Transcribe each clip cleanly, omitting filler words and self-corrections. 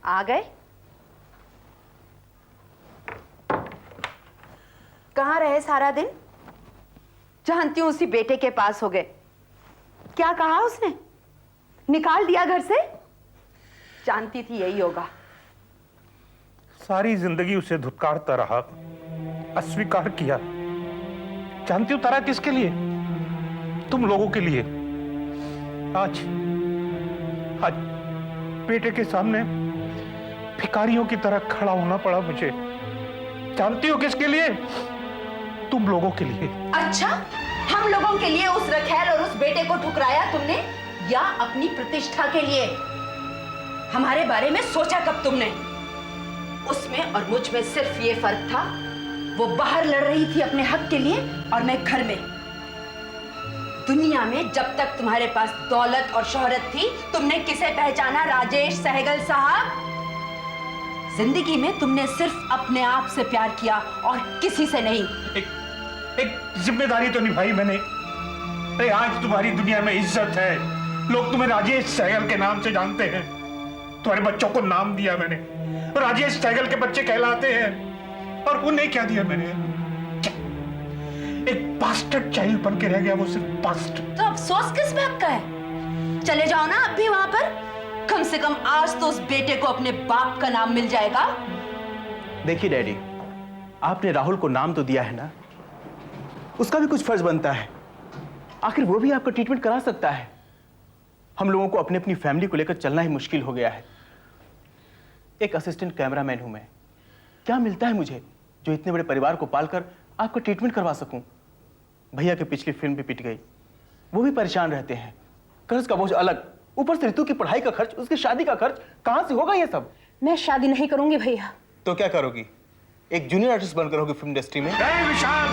आ गए? कहाँ रहे सारा दिन? जानती हूं उसी बेटे के पास हो गए। क्या कहा उसने? निकाल दिया घर से? जानती थी यही होगा। सारी जिंदगी उसे धुतकारता रहा, अस्वीकार किया। जानती हो तारा किसके लिए? तुम लोगों के लिए। आज बेटे के सामने भिखारियों की तरह खड़ा होना पड़ा मुझे। जानती हो किसके लिए? तुम लोगों के लिए। अच्छा, हम लोगों के लिए उस रखेल और उस बेटे को ठुकराया तुमने, या अपनी प्रतिष्ठा के लिए? हमारे बारे में सोचा कब तुमने? उसमें और मुझ में सिर्फ ये फर्क था, वो बाहर लड़ रही थी अपने हक के लिए और मैं घर में। दुनिया में जब तक तुम्हारे पास दौलत और शोहरत थी, तुमने किसे पहचाना राजेश सहगल साहब? जिंदगी में तुमने सिर्फ अपने आप से प्यार किया और किसी से नहीं। एक जिम्मेदारी तो निभाई मैंने। अरे आज तुम्हारी दुनिया में इज्जत है, लोग तुम्हें राजेश सहगल के नाम से जानते हैं। तुम्हारे बच्चों को नाम दिया मैंने, राजेश सहगल के बच्चे कहलाते हैं। और उन्हें क्या दिया मैंने? एक बास्टर्ड चाइल्ड बन के रह गया वो, सिर्फ बास्टर्ड। तो अफसोस किस बात का है? चले जाओ ना अब भी वहां पर। कम से कम आज तो उस बेटे को अपने बाप का नाम मिल जाएगा। देखिए डैडी, आपने राहुल को नाम तो दिया है ना, उसका भी कुछ फर्ज बनता है। आखिर वो भी आपका ट्रीटमेंट करा सकता है। हम लोगों को अपनी अपनी फैमिली को लेकर चलना ही मुश्किल हो गया है। एक असिस्टेंट कैमरामैन हूं मैं, क्या मिलता है मुझे जो इतने बड़े परिवार को पालकर आपका ट्रीटमेंट करवा सकूं? भैया की पिछली फिल्म भी पिट गई, वो भी परेशान रहते हैं। कर्ज का बोझ अलग, ऊपर से ऋतु की पढ़ाई का खर्च, उसकी शादी का खर्च, कहां से होगा ये सब? मैं शादी नहीं करूंगी भैया। तो क्या करोगी? एक जूनियर आर्टिस्ट बनकर होगी फिल्म इंडस्ट्री में? विशाल,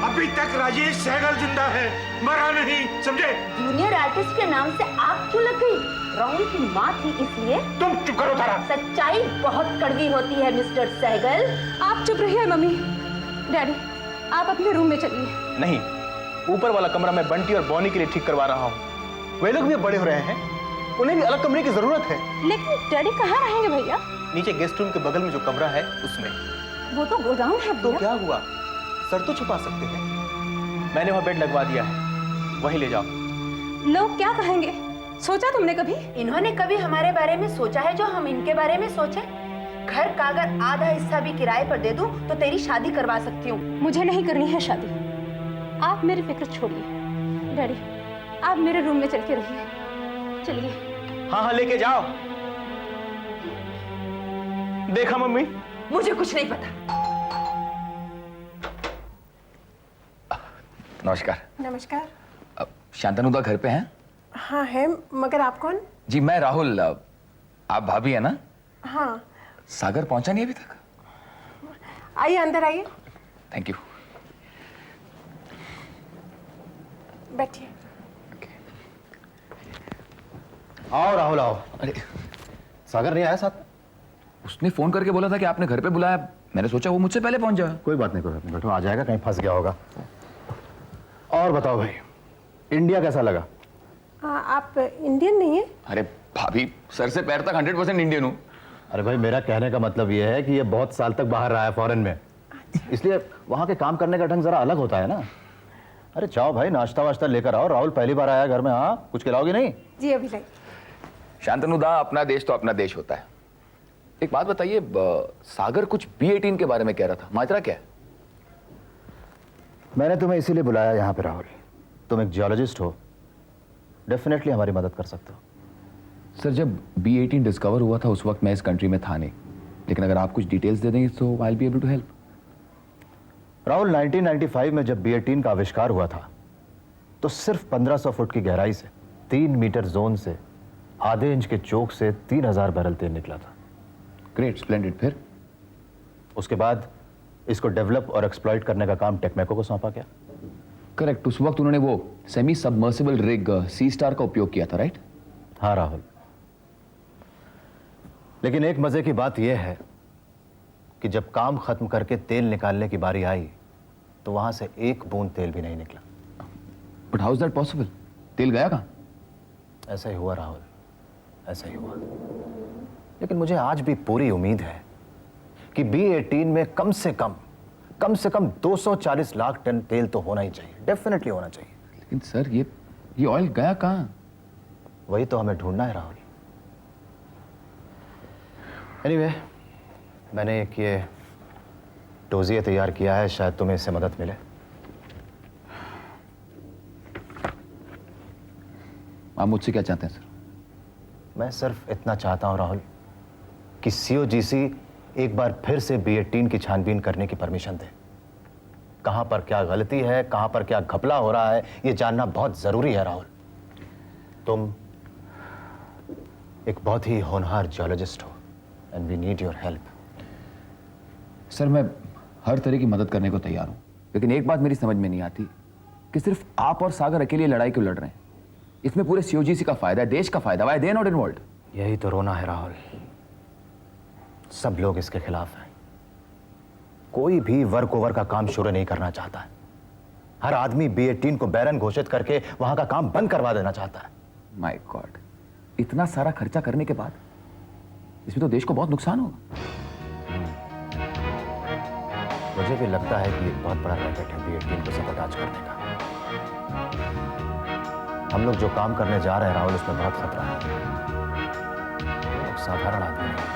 अभी तक राजेश सहगल जिंदा है, मरा नहीं, समझे? जूनियर आर्टिस्ट के नाम से आग क्यों लग गई? राहुल की माँ थी इसलिए? तुम चुप करो तारा। सच्चाई बहुत कड़वी होती है मिस्टर सहगल। आप चुप रहिए मम्मी। डैडी, आप अपने रूम में चलिए। नहीं, ऊपर वाला कमरा मैं बंटी और बॉनी के लिए ठीक करवा रहा हूँ। वे लोग भी बड़े हो रहे हैं, उन्हें भी अलग कमरे की जरूरत है। लेकिन डैडी कहाँ रहेंगे भैया? नीचे गेस्ट रूम के बगल में जो कमरा है उसमें। वो तो गोदाम है तो भैया। क्या हुआ, सर तो छुपा सकते हैं। मैंने वहाँ बेड लगवा दिया है, वहीं ले जाओ। लोग क्या कहेंगे, सोचा तुमने कभी? इन्होंने कभी हमारे बारे में सोचा है जो हम इनके बारे में सोचे? घर का अगर आधा हिस्सा भी किराए पर दे दूं तो तेरी शादी करवा सकती हूँ। मुझे नहीं करनी है शादी, आप मेरी फिक्र छोड़िए। डैडी, आप मेरे रूम में चल के रहिए। चलिए। हाँ हाँ, लेके जाओ। देखा मम्मी? मुझे कुछ नहीं पता। नमस्कार। नमस्कार। शांतनुदा घर पे हैं? हाँ है, मगर आप कौन? जी मैं राहुल। आप भाभी है ना? हाँ। सागर पहुंचा नहीं अभी तक? आइए अंदर आइए। Thank you. बैठिए। आओ राहुल आओ। अरे सागर नहीं आया साथ? उसने फोन करके बोला था कि आपने घर पे बुलाया, मैंने सोचा वो मुझसे पहले पहुंच जाए। कोई बात नहीं, कोई बात नहीं, बैठो, आ जाएगा, कहीं फंस गया होगा। और बताओ भाई, इंडिया कैसा लगा? आप इंडियन नहीं है? अरे भाभी, सर से पैर तक 100% इंडियन हूँ। अरे भाई, मेरा कहने का मतलब ये है कि ये बहुत साल तक बाहर रहा है फॉरेन में, इसलिए वहाँ के काम करने का ढंग जरा अलग होता है ना। अरे चाओ भाई, नाश्ता वाश्ता लेकर आओ। राहुल पहली बार आया घर में। हाँ, कुछ खिलाओगी नहीं? जी अभी लाइए। शांतनुदा, अपना देश तो अपना देश होता है। एक बात बताइए, सागर कुछ B18 के बारे में कह रहा था, माजरा क्या है? मैंने तुम्हें इसीलिए बुलाया यहाँ पे राहुल। तुम एक जियोलॉजिस्ट हो, डेफिनेटली हमारी मदद कर सकते हो। सर, जब B18 डिस्कवर हुआ था उस वक्त मैं इस कंट्री में था नहीं, लेकिन अगर आप कुछ डिटेल्स दे देंगे तो I will be able to help. Rahul, 1995 में जब B18 का आविष्कार हुआ था तो सिर्फ 1500 फुट की गहराई से 3 मीटर जोन से आधे इंच के चोक से 3000 बैरल तेल निकला था। Great, splendid. फिर उसके बाद इसको डेवलप और एक्सप्लॉइट करने का काम टेक्मेको को सौंपा गया। करेक्ट, उस वक्त उन्होंने वो सेमी सबमर्सिबल रिग सी स्टार का उपयोग किया था, राइट? हाँ राहुल, लेकिन एक मजे की बात यह है कि जब काम खत्म करके तेल निकालने की बारी आई तो वहां से एक बूंद तेल भी नहीं निकला। But how is that possible? तेल गया कहाँ? ऐसा ही हुआ राहुल, ऐसा ही हुआ। लेकिन मुझे आज भी पूरी उम्मीद है कि B18 में कम से कम 240 लाख टन तेल तो होना ही चाहिए, डेफिनेटली होना चाहिए। लेकिन सर ये ऑयल गया कहाँ? वही तो हमें ढूंढना है राहुल। एनीवे, मैंने एक ये डोजिए तैयार किया है, शायद तुम्हें इससे मदद मिले। आप मुझसे क्या चाहते हैं सर? मैं सिर्फ इतना चाहता हूं राहुल कि COGC एक बार फिर से B18 की छानबीन करने की परमिशन दे। कहां पर क्या गलती है, कहां पर क्या घपला हो रहा है, यह जानना बहुत जरूरी है राहुल। तुम एक बहुत ही होनहार जियोलॉजिस्ट हो and we need your help. Sir मैं हर तरह की मदद करने को तैयार हूं, लेकिन एक बात मेरी समझ में नहीं आती कि सिर्फ आप और सागर अकेले लड़ाई क्यों लड़ रहे हैं? इसमें पूरे COGC का फायदा है, देश का फायदा। Why they not involved? यही तो रोना है राहुल, सब लोग इसके खिलाफ हैं। कोई भी वर्क ओवर का काम शुरू नहीं करना चाहता है। हर आदमी B18 को बैरन घोषित करके वहां का काम बंद करवा देना चाहता है। माय गॉड, इतना सारा खर्चा करने के बाद इसमें तो देश को बहुत नुकसान होगा। मुझे भी लगता है कि एक बहुत बड़ा रैकेट है B18 को सबोटाज करने का। हम लोग जो काम करने जा रहे हैं राहुल, उसमें बहुत खतरा है। लोग साधारण आदमी नहीं।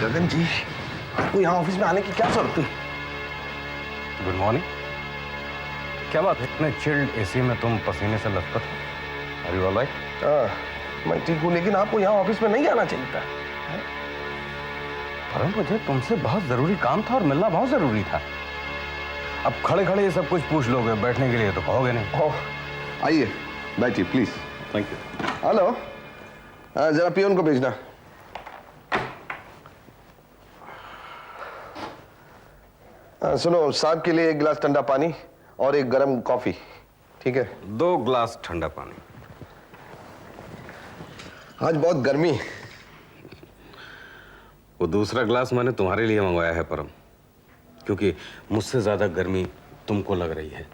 गगन जी, आपको यहाँ ऑफिस में आने की क्या जरूरत थी? Good morning. क्या बात है, इतने चिल्ड एसी में तुम पसीने से लथपथ हो? Are you all right? मैं ठीक हूँ, लेकिन आपको यहाँ ऑफिस में नहीं आना चाहिए था। पर मुझे तुमसे बहुत जरूरी काम था और मिलना बहुत जरूरी था। अब खड़े खड़े ये सब कुछ पूछ लोगे, बैठने के लिए तो कहोगे नहीं। ओह, आइए बैठिए प्लीज। Thank you. हेलो, जरा पियोन को भेजना। सुनो, साहब के लिए एक गिलास ठंडा पानी और एक गरम कॉफी, ठीक है? 2 ग्लास ठंडा पानी। आज बहुत गर्मी। वो दूसरा ग्लास मैंने तुम्हारे लिए मंगवाया है परम, क्योंकि मुझसे ज्यादा गर्मी तुमको लग रही है।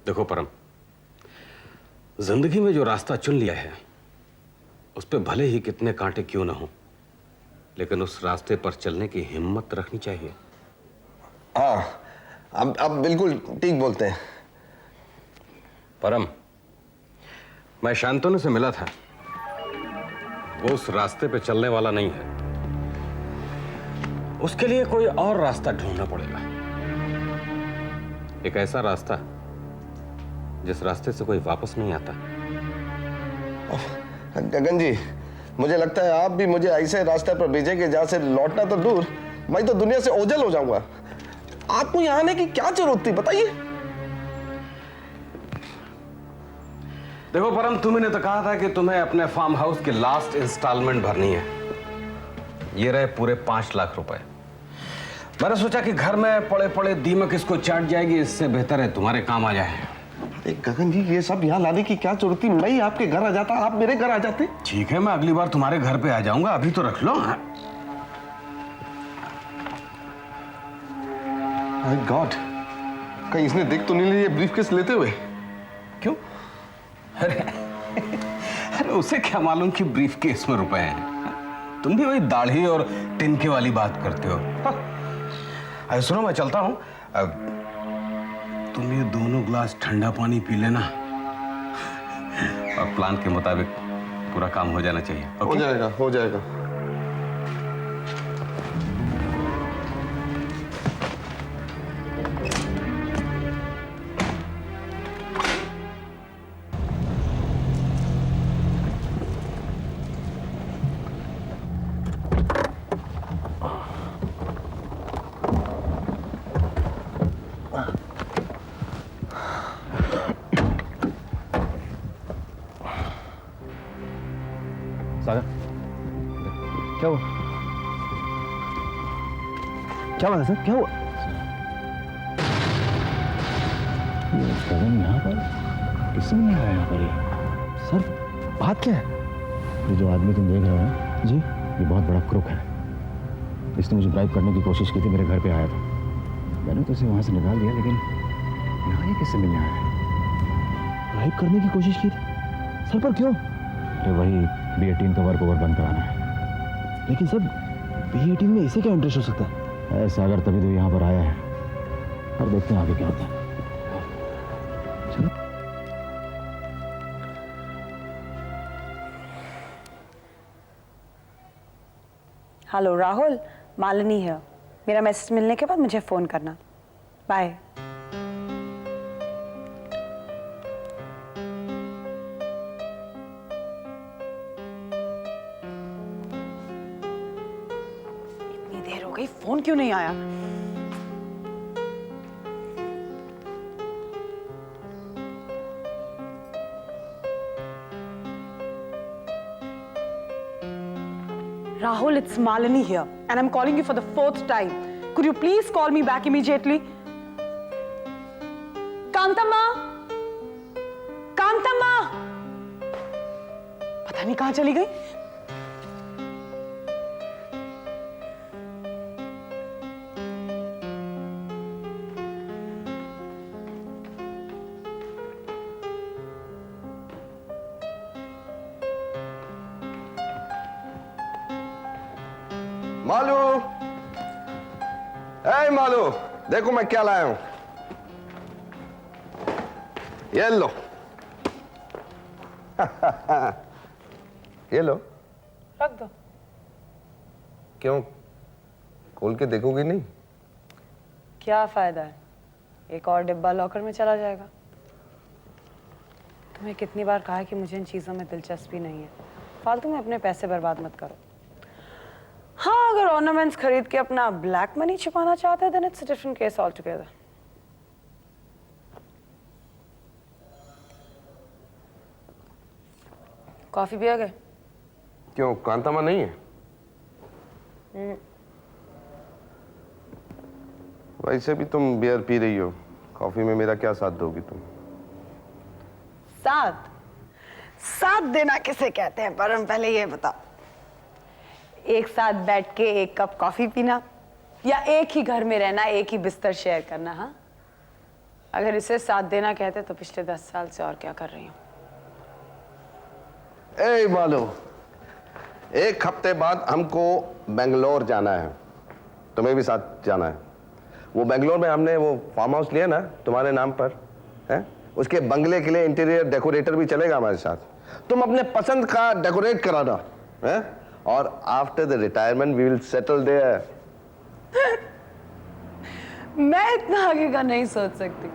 देखो परम, जिंदगी में जो रास्ता चुन लिया है उस पे भले ही कितने कांटे क्यों ना हो, लेकिन उस रास्ते पर चलने की हिम्मत रखनी चाहिए। हाँ, अब बिल्कुल ठीक बोलते हैं। परम, मैं शांतनु से मिला था। वो उस रास्ते पे चलने वाला नहीं है। उसके लिए कोई और रास्ता ढूंढना पड़ेगा। एक ऐसा रास्ता जिस रास्ते से कोई वापस नहीं आता। गगन जी, मुझे लगता है आप भी मुझे ऐसे रास्ते पर भेजेंगे जहां से लौटना तो दूर, मैं तो दुनिया से ओझल हो जाऊंगा। आपको यहाँ आने की क्या जरूरत थी, बताइए? देखो परम, तुमने तो कहा था कि तुम्हें अपने फार्म हाउस की लास्ट इंस्टॉलमेंट भरनी है। ये रहे पूरे 5 लाख रुपए। मैंने सोचा कि घर में पड़े पड़े दीमक इसको चाट जाएगी, इससे बेहतर है तुम्हारे काम आ जाए। अरे गगन जी, ये सब यहाँ लाने की क्या जरूरत थी? मैं ही आपके घर आ जाता, आप मेरे घर आ जाते। ठीक है, मैं अगली बार तुम्हारे घर पे आ जाऊंगा, अभी तो रख लो। माय गॉड, कहीं इसने देख तो नहीं लिया ब्रीफकेस लेते हुए? क्यों? अरे उसे क्या मालूम कि ब्रीफकेस में रुपए हैं। तुम भी वही दाढ़ी और टिनके वाली बात करते हो। अरे सुनो, मैं चलता हूं। तुम ये दोनों ग्लास ठंडा पानी पी लेना और प्लान के मुताबिक पूरा काम हो जाना चाहिए। हो जाएगा, हो जाएगा। सागर, क्या हुआ? क्या हुआ सर? क्या हुआ? गगन यहाँ पर किसने नहीं आया यहाँ पर? ये सर, बात क्या है? ये जो आदमी तुम देख रहे हो ना जी, ये बहुत बड़ा क्रूक है। इसने मुझे ब्राइब करने की कोशिश की थी, मेरे घर पे आया था। मैंने तो उसे वहां से निकाल दिया, लेकिन यहाँ ये किससे मिलने आया है? ब्राइब करने की कोशिश की थी? सर पर क्यों? अरे वही B18 का वर्क ओवर बंद कराना है। लेकिन सर B18 में इसे क्या इंटरेस्ट हो सकता है? सागर तभी तो यहाँ पर आया है, और देखते हैं आगे क्या होता है। चलो। हेलो राहुल, मालिनी है। मेरा मैसेज मिलने के बाद मुझे फोन करना। बाय। इतनी देर हो गई, फोन क्यों नहीं आया? Rahul, it's Malini here, and I'm calling you for the 4th time. Could you please call me back immediately? कांतम्मा, कांतम्मा, पता नहीं कहां चली गई। मालू, ए मालू, देखो मैं क्या लाया हूं। ये लो। ये लो। रख दो। क्यों, खोल के देखोगी नहीं? क्या फायदा है, एक और डिब्बा लॉकर में चला जाएगा। तुम्हें कितनी बार कहा है कि मुझे इन चीजों में दिलचस्पी नहीं है। फालतू में अपने पैसे बर्बाद मत करो। हाँ, अगर ऑर्नामेंट्स खरीद के अपना ब्लैक मनी छुपाना चाहते हैं, then it's a different case altogether. Coffee पियोगे? क्यों, कांतामा नहीं है? वैसे भी तुम बियर पी रही हो, कॉफी में मेरा क्या साथ दोगी तुम? साथ? साथ देना किसे कहते हैं परम, पहले ये बताओ। एक साथ बैठ के एक कप कॉफी पीना, या एक ही घर में रहना, एक ही बिस्तर शेयर करना? हाँ, अगर इसे साथ देना कहते तो पिछले 10 साल से और क्या कर रही हूँ। ए मालू, एक हफ्ते बाद हमको बेंगलोर जाना है, तुम्हें भी साथ जाना है। वो बेंगलोर में हमने वो फार्म हाउस लिया ना तुम्हारे नाम पर, है? उसके बंगले के लिए इंटीरियर डेकोरेटर भी चलेगा हमारे साथ। तुम अपने पसंद का डेकोरेट कराना है, और after the retirement we will settle there. मैं इतना आगे का नहीं सोच सकती।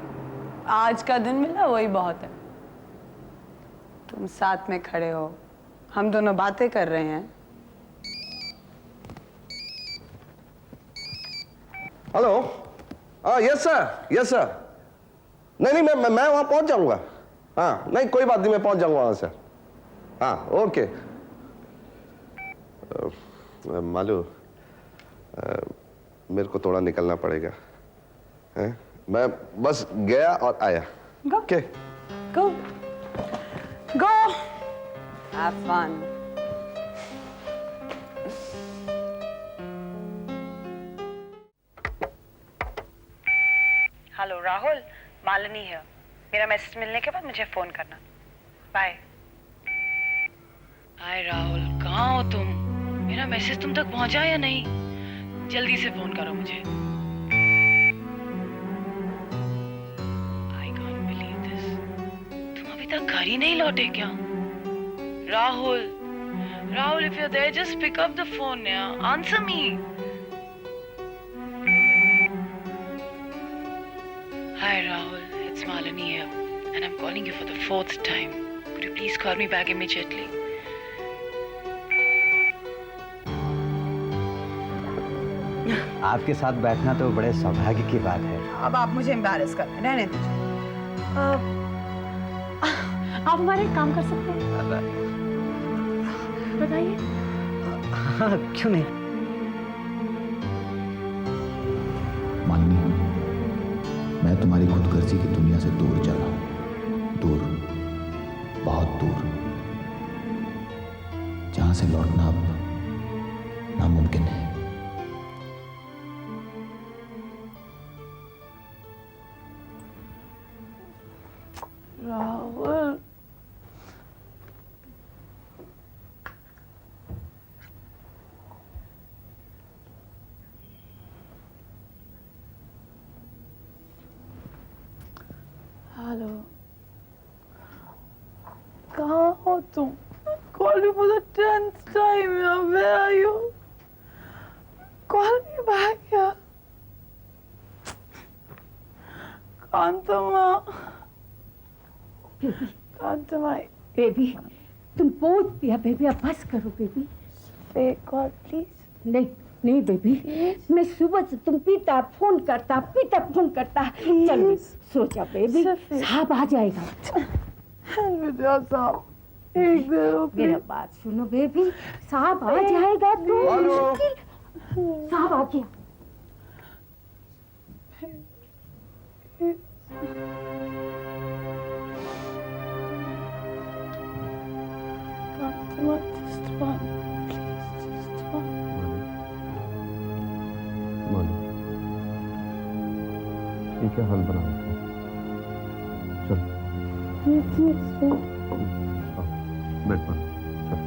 आज का दिन मिला वही बहुत है। तुम साथ में खड़े हो, हम दोनों बातें कर रहे हैं। हेलो, हाँ यस सर, यस सर। नहीं मैं वहां पहुंच जाऊंगा। हाँ नहीं, कोई बात नहीं, मैं पहुंच जाऊंगा वहां सर। हाँ ओके। मालू, मेरे को थोड़ा निकलना पड़ेगा, है? मैं बस गया और आया। Go. Okay. Go. Go. Have fun. Hello Rahul, Malini है। मेरा मैसेज मिलने के बाद मुझे फोन करना। बाय। हाय राहुल, कहाँ हो तुम? मेरा मैसेज तुम तक पहुंचा या नहीं? जल्दी से फोन करो मुझे। I can't believe this. तुम अभी तक घर ही नहीं लौटे क्या? Rahul, Rahul, if you're there, just pick up the phone, yeah. Answer me. Hi Rahul, it's Malini here, and I'm calling you for the 4th time. Could you please call me back immediately? आपके साथ बैठना तो बड़े सौभाग्य की बात है। अब आप मुझे एम्बैरेस कर रहे हैं, रहने दीजिए। आप हमारे एक काम कर सकते हैं? बताइए। हाँ, क्यों नहीं? मालिनी, मैं तुम्हारी खुदगर्जी की दुनिया से दूर जा रहा हूं, दूर, बहुत दूर, जहां से लौटना अब नामुमकिन है। कहाँ हो तुम? Call you for the 10th time, yaar. Where are you? Call me back, yaar. कांतमा, कांतमा. बेबी तुम बहुत पिया बेबी, अब बस करो बेबी. God, please. नहीं नहीं बेबी, मैं सुबह से तुम पीता फोन करता चल सो जा बेबी, साहब आ जाएगा. विद्या साहब, एक देर मेरा बात सुनो बेबी, साहब आ जाएगा. साहब आ गया. Fatima, just one. Please, just one. मानो ये क्या हाल बना है? चल बेड पर चल.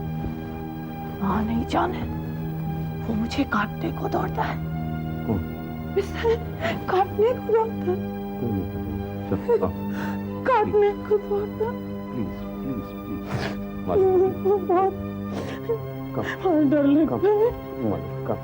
हाँ नहीं जाने, वो मुझे काटने को दौड़ता है. कौन? काटने को दौड़ता है. चल काटने को दौड़ता है. प्लीज प्लीज प्लीज मानो कम डर लगता है. मानो कम